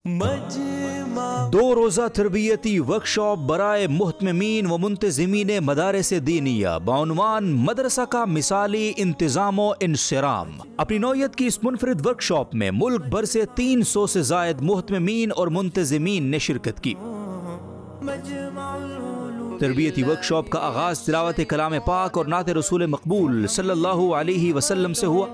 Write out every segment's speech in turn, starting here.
دو روزہ تربیتی ورکشاپ برائے محتممین و منتظمین مدارس دینیہ بعنوان مدرسہ کا مثالی انتظام و انصرام۔ اپنی نوعیت کی اس منفرد ورکشاپ میں ملک بھر سے 300 سے زائد محتممین اور منتظمین نے شرکت کی۔ تربیتی ورکشاپ کا آغاز تلاوت کلام پاک اور نعت رسول مقبول صلی اللہ علیہ وسلم سے ہوا۔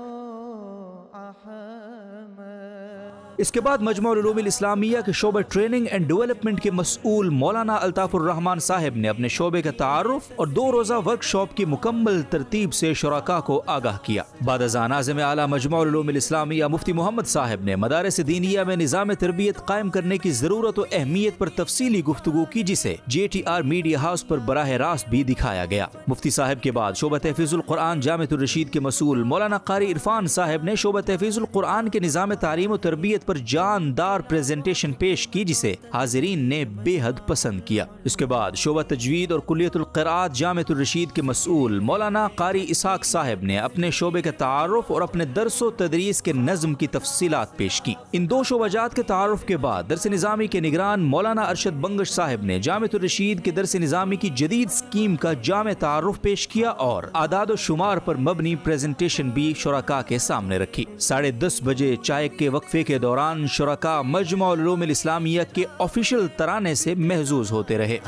اس کے بعد مجمع العلوم الاسلامیہ کے شعبہ ٹریننگ اینڈ ڈیولپمنٹ کے مسئول مولانا الطاف الرحمن صاحب نے اپنے شعبے کا تعارف اور 2 روزہ ورکشاپ کی مکمل ترتیب سے شرکاء کو آگاہ کیا۔ بعد ازاں ناظم اعلیٰ مجمع العلوم الاسلامیہ مفتی محمد صاحب نے مدارس دینیہ میں نظام تربیت قائم کرنے کی ضرورت و اہمیت پر تفصیلی گفتگو کی، جسے JTR میڈیا ہاؤس پر براہ راست بھی دکھایا گیا۔ مفتی صاحب کے بعد شعبہ تحفیظ القرآن جامعۃ الرشید کے مسئول مولانا قاری عرفان صاحب نے شعبہ تحفیظ القرآن کے نظام تعلیم و تربیت پر جاندار پریزنٹیشن پیش کی، جسے حاضرین نے بے حد پسند کیا۔ اس کے بعد شعبہ تجوید اور کلیت القراءات جامعۃ الرشید کے مسئول مولانا قاری اسحاق صاحب نے اپنے شعبے کا تعارف اور اپنے درس و تدریس کے نظم کی تفصیلات پیش کی۔ ان 2 شعبہ جات کے تعارف کے بعد درس نظامی کے نگران مولانا ارشد بنگش صاحب نے جامعۃ الرشید کے درس نظامی کی جدید اسکیم کا جامع تعارف پیش کیا اور اعداد و شمار پر مبنی پریزنٹیشن بھی شرکاء کے سامنے رکھی۔ 10:30 بجے چائے کے وقفے کے دوران شرکاء مجمع العلوم الاسلامیہ کے آفیشل ترانے سے محظوظ ہوتے رہے۔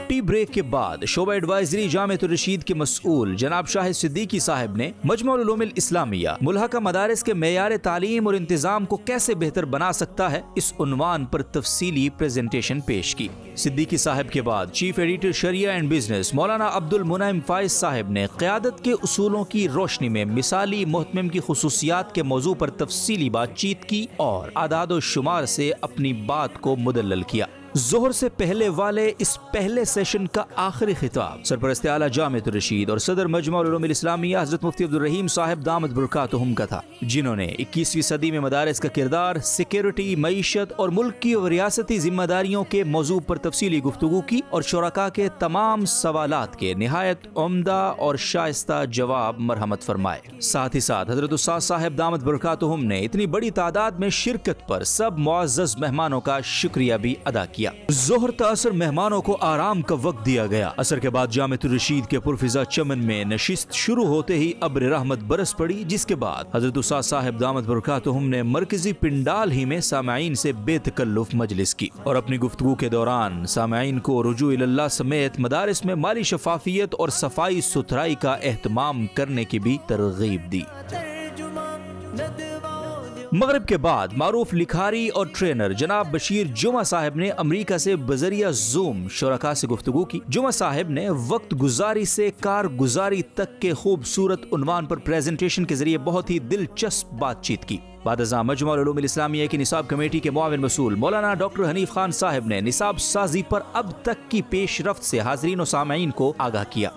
ٹی بریک کے بعد شعبہ ایڈوائزری جامعۃ الرشید کے مسئول جناب شاہد صدیقی صاحب نے مجمع العلوم الاسلامیہ ملحقہ مدارس کے معیار تعلیم اور انتظام کو کیسے بہتر بنا سکتا ہے، اس عنوان پر تفصیلی پریزنٹیشن پیش کی۔ صدیقی صاحب کے بعد chief editor Shariah and business مولانا عبد المنعم فائز صاحب نے قیادت کے اصولوں کی روشنی میں مثالی محتمم کی خصوصیات کے موضوع پر تفصیلی بات چیت کی اور اعداد و شمار سے اپنی بات کو مدلل کیا۔ ظہر سے پہلے والے اس پہلے سیشن کا آخری خطاب سرپرست اعلیٰ جامعۃ الرشید اور صدر مجمع العلوم الاسلامیہ حضرت مفتی عبدالرحیم صاحب دامت برکاتہم کا تھا، جنہوں نے 21ویں صدی میں مدارس کا کردار، سیکیورٹی، معیشت اور ملک کی اور ریاستی ذمہ داریوں کے موضوع پر تفصیلی گفتگو کی اور شرکاء کے تمام سوالات کے نہایت عمدہ اور شائستہ جواب مرحمت فرمائے۔ ساتھ ہی ساتھ حضرت استاد صاحب دامت برکاتہم نے اتنی بڑی تعداد میں شرکت پر سب معزز مہمانوں کا شکریہ بھی ادا کیا۔ ظہر تا عصر مہمانوں کو آرام کا وقت دیا گیا۔ عصر کے بعد جامعۃ الرشید کے پرفضا چمن میں نشست شروع ہوتے ہی ابر رحمت برس پڑی، جس کے بعد حضرت استاد صاحب دامت برکاتہم نے مرکزی پنڈال ہی میں سامعین سے بے تکلف مجلس کی اور اپنی گفتگو کے دوران سامعین کو رجوع اللہ سمیت مدارس میں مالی شفافیت اور صفائی ستھرائی کا اہتمام کرنے کی بھی ترغیب دی۔ مغرب کے بعد معروف لکھاری اور ٹرینر جناب بشیر جمعہ صاحب نے امریکہ سے بذریعہ زوم شرکاء سے گفتگو کی۔ جمعہ صاحب نے وقت گزاری سے کارگزاری تک کے خوبصورت عنوان پر پریزنٹیشن کے ذریعے بہت ہی دلچسپ بات چیت کی۔ بعد ازاں مجمع العلوم الاسلامیہ کی نصاب کمیٹی کے معاون مسئول مولانا ڈاکٹر حنیف خان صاحب نے نصاب سازی پر اب تک کی پیش رفت سے حاضرین و سامعین کو آگاہ کیا۔